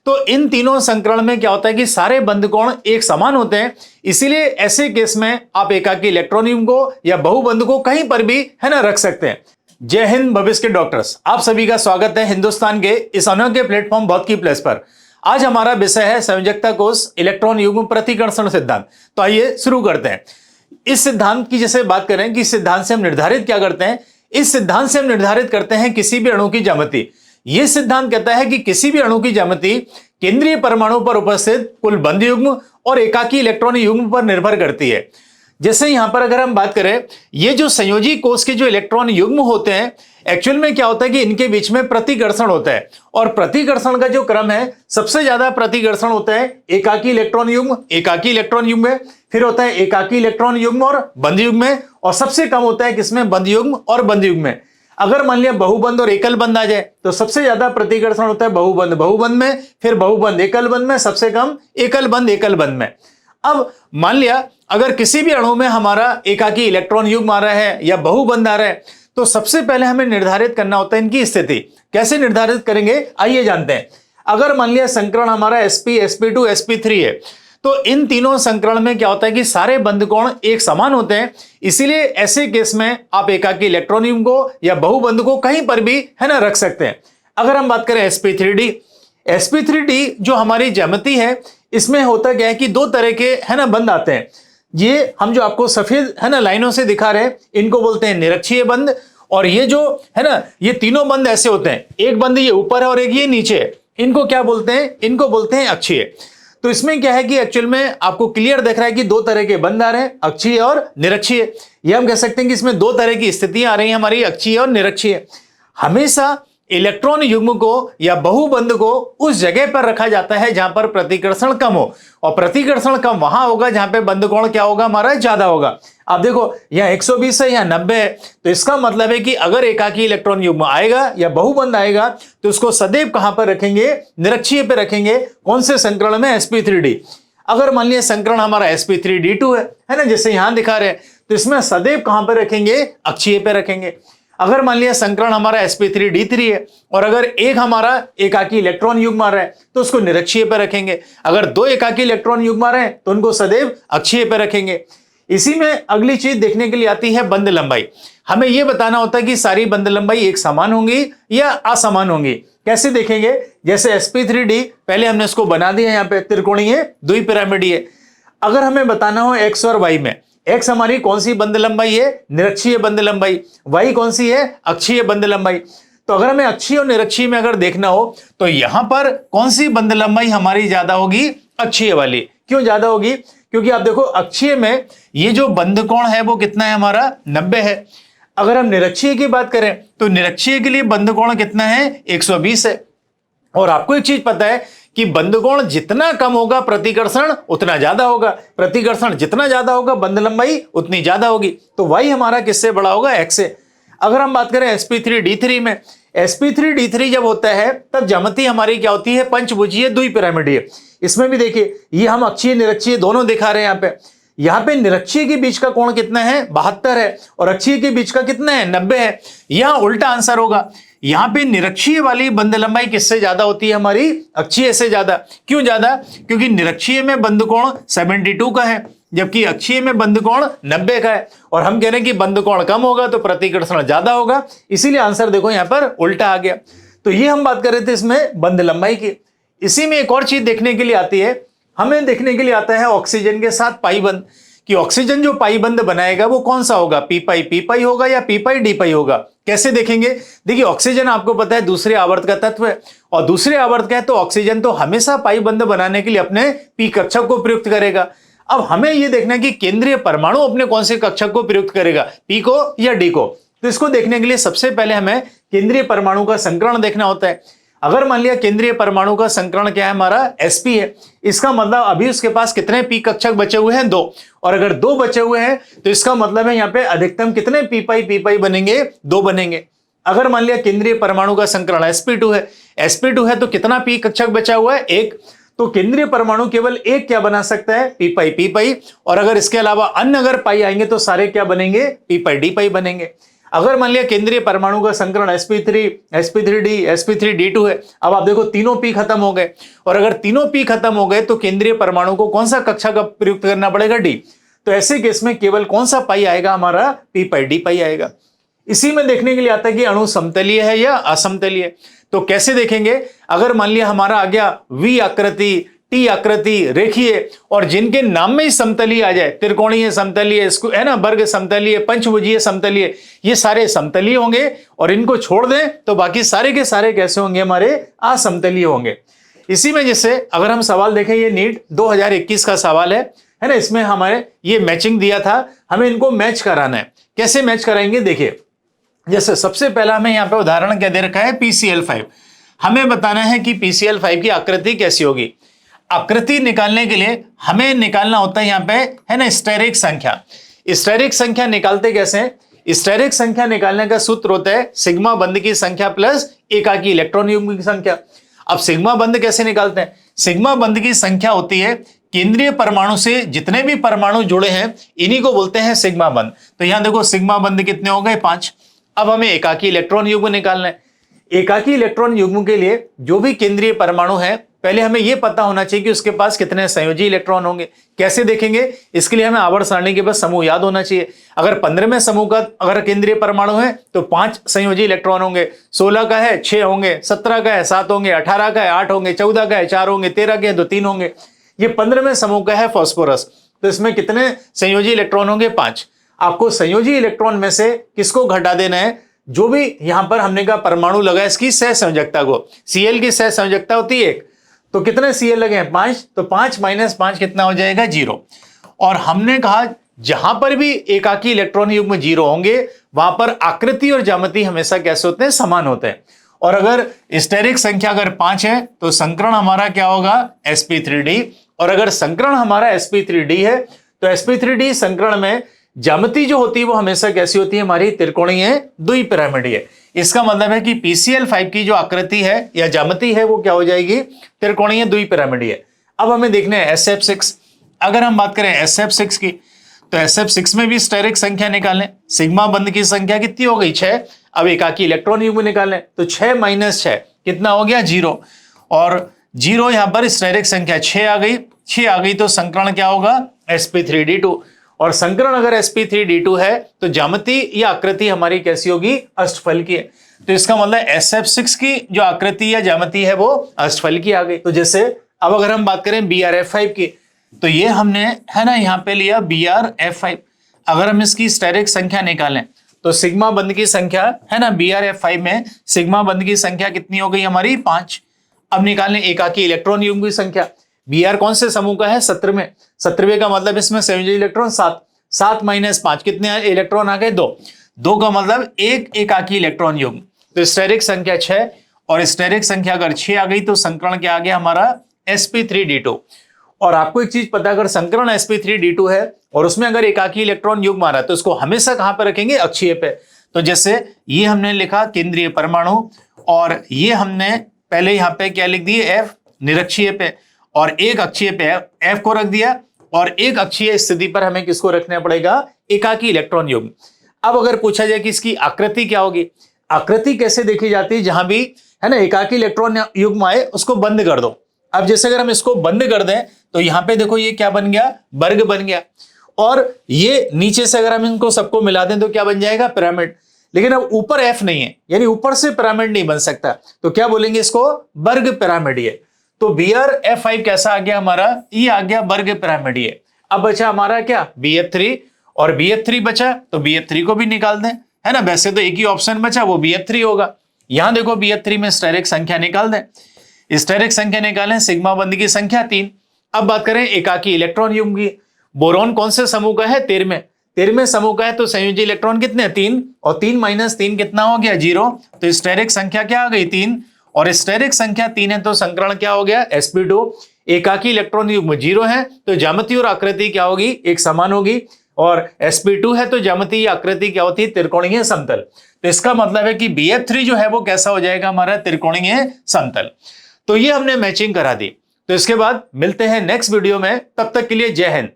तो इन तीनों संकरण में क्या होता है कि सारे बंद कोण एक समान होते हैं, इसीलिए ऐसे केस में आप एकाकी इलेक्ट्रॉन युग्म को या बहुबंध को कहीं पर भी है ना रख सकते हैं। जय हिंद भविष्य के डॉक्टर्स, आप सभी का स्वागत है हिंदुस्तान के इस अनोखे प्लेटफॉर्म भौतिकी प्लस पर। आज हमारा विषय है संयोजकता कोष इलेक्ट्रॉन युग्म प्रतिकर्षण सिद्धांत। तो आइए शुरू करते हैं। इस सिद्धांत की जैसे बात करें कि इस सिद्धांत से हम निर्धारित क्या करते हैं, इस सिद्धांत से हम निर्धारित करते हैं किसी भी अणु की ज्यामिति। यह सिद्धांत कहता है कि किसी भी अणु की ज्यामिति केंद्रीय परमाणु पर उपस्थित कुल बंध युग्म और एकाकी इलेक्ट्रॉन युग्म पर निर्भर करती है। जैसे यहां पर अगर हम बात करें, ये जो संयोजी कोष के जो इलेक्ट्रॉन युग्म होते हैं, एक्चुअल में क्या होता है कि इनके बीच में प्रतिकर्षण होता है, और प्रतिकर्षण का जो क्रम है, सबसे ज्यादा प्रतिकर्षण होता है एकाकी इलेक्ट्रॉन युग्म में, फिर होता है एकाकी इलेक्ट्रॉन युग्म और बंध युग्म में, और सबसे कम होता है किसमें, बंध युग्म और बंध युग्म में। अगर मान लिया बहुबंध और एकल बंध आ जाए तो सबसे ज्यादा प्रतिकर्षण होता है बहुबंध में, फिर बहुबंध एकल बंध में, सबसे कम एकल बंध में। अब मान लिया अगर किसी भी अणु में हमारा एकाकी इलेक्ट्रॉन युग्म आ रहा है या बहुबंध आ रहा है, तो सबसे पहले हमें निर्धारित करना होता है इनकी स्थिति। कैसे निर्धारित करेंगे, आइए जानते हैं। अगर मान लिया संकरण हमारा sp sp2 sp3 है, तो इन तीनों संकरण में क्या होता है कि सारे बंध कोण एक समान होते हैं, इसीलिए ऐसे केस में आप एकाकी इलेक्ट्रॉन युग्म को या बहुबंध को कहीं पर भी है ना रख सकते हैं। अगर हम बात करें sp3d जो हमारी ज्यामिति है, इसमें होता क्या है कि दो तरह के है ना बंध आते हैं। ये हम जो आपको सफेद है ना लाइनों से दिखा रहे हैं, इनको बोलते हैं निरक्षीय बंध, और ये जो है ना ये तीनों बंध ऐसे होते हैं, एक बंध ये ऊपर है और एक ये नीचे है, इनको क्या बोलते हैं, इनको बोलते हैं अक्षीय। तो इसमें क्या है कि एक्चुअल में आपको क्लियर दिख रहा है कि दो तरह के बंध आ रहे हैं, अक्षीय और निरक्षीय। ये हम कह सकते हैं कि इसमें दो तरह की स्थितियां आ रही हैं हमारी, अक्षीय और निरक्षीय। हमेशा इलेक्ट्रॉन युग्म को या बहुबंध को उस जगह पर रखा जाता है जहां पर प्रतिकर्षण कम हो, और प्रतिकर्षण कम वहां होगा जहां पे बंध कोण क्या होगा, हमारा ज्यादा होगा। आप देखो यहाँ 120 है, यहाँ 90 है, तो इसका मतलब है कि अगर एकाकी इलेक्ट्रॉन युग्म आएगा या बहुबंध आएगा तो उसको सदैव कहां पर रखेंगे, निरक्षीय पे रखेंगे। कौन से संकरण में, sp3d। अगर मान लिया संकरण हमारा sp3d2 है ना, जैसे यहां दिखा रहे हैं, तो इसमें सदैव कहां पर रखेंगे, अक्षीय पे रखेंगे। अगर मान लिया संकरण हमारा sp3d3 है और अगर एक हमारा एकाकी इलेक्ट्रॉन युग्म आ रहा है तो उसको निरक्षीय पे रखेंगे। अगर दो एकाकी इलेक्ट्रॉन युग्म आ रहे हैं तो उनको सदैव अक्षीय पे रखेंगे। इसी में अगली चीज देखने के लिए आती है बंध लंबाई। हमें यह बताना होता है कि सारी बंध लंबाई एक समान होंगी या असमान होंगी। कैसे देखेंगे, जैसे sp3d पहले हमने इसको बना दिया, यहाँ पे त्रिकोणीय द्विपिरामिडीय। अगर हमें बताना हो x और y में, x हमारी कौन सी बंध लंबाई है, निरक्षीय बंध लंबाई, y कौन सी है, अक्षीय बंध लंबाई। तो अगर हमें अक्षीय और निरक्षीय में अगर देखना हो तो यहां पर कौन सी बंध लंबाई हमारी ज्यादा होगी, अक्षीय वाली। क्यों ज्यादा होगी, क्योंकि आप देखो अक्षीय में ये जो बंध कोण है वो कितना है हमारा, 90 है। अगर हम निरक्षीय की बात करें तो निरक्षीय के लिए बंध कोण कितना है, 120 है। और आपको एक चीज पता है कि बंध कोण जितना कम होगा प्रतिकर्षण उतना ज्यादा होगा, प्रतिकर्षण जितना ज्यादा होगा बंध लंबाई उतनी ज्यादा होगी। तो y हमारा किससे बड़ा होगा, x से। अगर हम बात करें sp3d3 में, sp3d3 जब होता है तब ज्यामिति हमारी क्या होती है, पंचभुजीय द्विपिरामिडीय। इसमें भी देखिए ये हम अक्षीय निरक्षीय दोनों दिखा रहे हैं। यहाँ पे निरक्षीय के बीच का कोण कितना है, 72 है, और अक्षीय के बीच का कितना है, 90 है। यहाँ उल्टा आंसर होगा, यहाँ पे निरक्षीय वाली बंध लंबाई किससे ज्यादा होती है, हमारी अक्षीय से ज्यादा। क्यों ज्यादा, क्योंकि निरक्षीय में बंध कोण 72 का है जबकि अक्षीय में बंध कोण 90 का है, और हम कह रहे हैं कि बंध कोण कम होगा तो प्रतिकर्षण ज्यादा होगा, इसीलिए आंसर देखो यहाँ पर उल्टा आ गया। तो ये हम बात कर रहे थे इसमें बंध लंबाई की। इसी में एक और चीज देखने के लिए आती है, हमें देखने के लिए आता है ऑक्सीजन के साथ पाई बंध, कि ऑक्सीजन जो पाई बंध बनाएगा वो कौन सा होगा, पी पाई होगा या पी पाई डी पाई होगा। कैसे देखेंगे, देखिए ऑक्सीजन आपको पता है दूसरे आवर्त का तत्व है, और दूसरे आवर्त का है तो ऑक्सीजन तो हमेशा पाई बंध बनाने के लिए अपने पी कक्षक को प्रयुक्त करेगा। अब हमें यह देखना है कि केंद्रीय परमाणु अपने कौन से कक्षक को प्रयुक्त करेगा, पी को या डी को। तो इसको देखने के लिए सबसे पहले हमें केंद्रीय परमाणु का संकरण देखना होता है। अगर मान लिया केंद्रीय परमाणु का संकरण क्या है, हमारा sp है, इसका मतलब अभी उसके पास कितने पी कक्षक बचे हुए हैं, 2। और अगर 2 बचे हुए हैं तो इसका मतलब है यहाँ पे अधिकतम कितने पी पाई बनेंगे, 2 बनेंगे। अगर मान लिया केंद्रीय परमाणु का संकरण sp2 है तो कितना पी कक्षक बचा हुआ है, 1। तो केंद्रीय परमाणु केवल एक क्या बना सकता है, पी पाई। और अगर इसके अलावा अन्य अगर पाई आएंगे तो सारे क्या बनेंगे, पी पाई डी पाई बनेंगे। अगर मान लिया केंद्रीय परमाणु का संकरण sp3, sp3d, sp3d2 है, अब आप देखो तीनों p खत्म हो गए, और अगर तीनों p खत्म हो गए तो केंद्रीय परमाणु को कौन सा कक्षा का प्रयुक्त करना पड़ेगा, d। तो ऐसे केस में केवल कौन सा पाई आएगा हमारा, p पाई d पाई आएगा। इसी में देखने के लिए आता है कि अणु समतलीय है या असमतलीय। तो कैसे देखेंगे, अगर मान लिया हमारा आ गया V आकृति, T आकृति, रेखीय, और जिनके नाम में ही समतलीय आ जाए, त्रिकोणीय समतलीय है ना, वर्ग समतलीय, पंचभुजीय समतलीय, ये सारे समतलीय होंगे, और इनको छोड़ दें तो बाकी सारे के सारे कैसे होंगे, हमारे असमतलीय होंगे। इसी में जैसे अगर हम सवाल देखें, ये नीट 2021 का सवाल है ना, इसमें हमारे ये मैचिंग दिया था, हमें इनको मैच कराना है। कैसे मैच कराएंगे, देखिए जैसे सबसे पहला हमें यहाँ पे उदाहरण क्या दे रखा है, PCl5। हमें बताना है कि PCl5 की आकृति कैसी होगी। आकृति निकालने के लिए हमें निकालना होता है यहाँ पे, है ना, स्टेरिक संख्या। स्टेरिक संख्या निकालते कैसे हैं, स्टेरिक संख्या निकालने का सूत्र होता है सिग्मा बंध की संख्या प्लस एकाकी इलेक्ट्रॉन युग्म की संख्या। अब सिग्मा बंध कैसे निकालते हैं, सिग्मा बंध की संख्या होती है केंद्रीय परमाणु से जितने भी परमाणु जुड़े हैं इन्हीं को बोलते हैं सिग्मा बंध। तो यहां देखो सिग्मा बंध कितने हो गए, 5। अब हमें एकाकी इलेक्ट्रॉन युग्म निकालना है। एकाकी इलेक्ट्रॉन युग्म के लिए जो भी केंद्रीय परमाणु है, पहले हमें यह पता होना चाहिए कि उसके पास कितने संयोजी इलेक्ट्रॉन होंगे। कैसे देखेंगे, इसके लिए हमें आवर्त सारणी के बस समूह याद होना चाहिए। अगर 15वें समूह का अगर केंद्रीय परमाणु है तो 5 संयोजी इलेक्ट्रॉन होंगे, 16 का है 6 होंगे, 17 का है 7 होंगे, 18 का है 8 होंगे, 14 का है 4 होंगे, 13 के है तो 3 होंगे। ये 15वें समूह का है फास्फोरस, तो इसमें कितने संयोजी इलेक्ट्रॉन होंगे, 5। आपको संयोजी इलेक्ट्रॉन में से किसको घटा देना है, जो भी यहां पर हमने कहा परमाणु लगा इसकी सह संयोजकता को। Cl की सह संयोजकता होती है 1, तो कितने Cl लगे हैं, 5, तो 5 - 5 कितना हो जाएगा, 0। और हमने कहा जहां पर भी एकाकी इलेक्ट्रॉन युग्म 0 होंगे वहां पर आकृति और ज्यामिति हमेशा कैसे होते हैं, समान होते हैं। और अगर स्टेरिक संख्या अगर 5 है तो संकरण हमारा क्या होगा, sp3d। और अगर संकरण हमारा sp3d है तो sp3d संकरण में ज्यामिति जो होती है वो हमेशा कैसी होती है, हमारी त्रिकोणीय द्विपिरामिडीय। इसका मतलब है कि PCl5 की जो आकृति है या ज्यामिति है वो क्या हो जाएगी, त्रिकोणीय द्विपिरामिडीय। अब हमें देखना है SF6। अगर हम बात करें SF6 की तो SF6 में भी स्टेरिक संख्या निकालें। सिग्मा बंध की संख्या कितनी हो गई, 6। अब एकाकी इलेक्ट्रॉन युग्म निकालें तो 6 - 6 कितना हो गया, 0। और 0 यहां पर स्टेरिक संख्या 6 आ गई, 6 आ गई तो संकरण क्या होगा, sp3d2। और संकरण अगर sp3d2 है तो ज्यामिति या आकृति हमारी कैसी होगी, अष्टफल की है। तो इसका मतलब SF6 की जो आकृति या ज्यामिति है वो अष्टफल की आ गई। तो जैसे अब अगर हम बात करें BrF5 की, तो ये हमने है ना यहाँ पे लिया BrF5। अगर हम इसकी स्टेरिक संख्या निकालें तो सिग्मा बंध की संख्या है ना, BrF5 में सिग्मा बंध की संख्या कितनी हो गई हमारी, 5। अब निकालें एकाकी इलेक्ट्रॉन युग्म की संख्या। Br कौन से समूह का है, 17वें। 17वें का मतलब इसमें संयोजी इलेक्ट्रॉन 7। 7 - 5 कितने इलेक्ट्रॉन आ गए, 2। 2 का मतलब एक एकाकी इलेक्ट्रॉन युग्म। तो स्टेरिक संख्या 6 और स्टेरिक संख्या अगर 6 आ गई तो संकरण क्या आ गया हमारा, sp3d2। और आपको एक चीज पता है, अगर संकरण sp3d2 है और उसमें अगर एकाकी इलेक्ट्रॉन युग्म आ रहा है तो उसको हमेशा कहां पर रखेंगे, अक्षीय पे। तो जैसे ये हमने लिखा केंद्रीय परमाणु, और ये हमने पहले यहां पे क्या लिख दिए, F निरक्षीय पे, और एक अक्षीय पे F को रख दिया, और एक अक्षीय स्थिति पर हमें किसको रखना पड़ेगा, एकाकी इलेक्ट्रॉन युग्म। अब अगर पूछा जाए कि इसकी आकृति क्या होगी, आकृति कैसे देखी जाती है, जहां भी है ना एकाकी इलेक्ट्रॉन युग्म आए उसको बंद कर दो। अब जैसे अगर हम इसको बंद कर दें तो यहां पे देखो ये क्या बन गया, वर्ग बन गया। और ये नीचे से अगर हम इनको सबको मिला दें तो क्या बन जाएगा, पिरामिड। लेकिन अब ऊपर F नहीं है, यानी ऊपर से पिरामिड नहीं बन सकता, तो क्या बोलेंगे इसको, वर्ग पिरामिडीय। तो BrF5 कैसा आ गया हमारा, ये आ गया वर्ग पिरामिडीय। अब बचा हमारा क्या, BF3, और BF3 बचा तो BF3 को भी निकाल दें, है ना। वैसे तो एक ही ऑप्शन बचा, वो BF3 होगा। यहां देखो BF3 में स्टेरिक संख्या निकाल दें। स्टेरिक संख्या निकालें, सिग्मा बंध की संख्या 3। अब बात करें एकाकी इलेक्ट्रॉन युग्म की। बोरॉन कौन से समूह का है, 13वें समूह का है, तो संयोजी इलेक्ट्रॉन कितने, 3। और 3 - 3 कितना हो गया, 0। तो स्टेरिक संख्या क्या आ गई, 3। और स्टेरिक संख्या 3 है तो संकरण क्या हो गया, sp2। एकाकी इलेक्ट्रॉन युग्म 0 है तो ज्यामिति और आकृति क्या होगी, एक समान होगी। और sp2 है तो ज्यामिति या आकृति क्या होती है, त्रिकोणीय समतल। तो इसका मतलब है कि BF3 जो है वो कैसा हो जाएगा हमारा, त्रिकोणीय समतल। तो ये हमने मैचिंग करा दी। तो इसके बाद मिलते हैं नेक्स्ट वीडियो में, तब तक के लिए जय हिंद।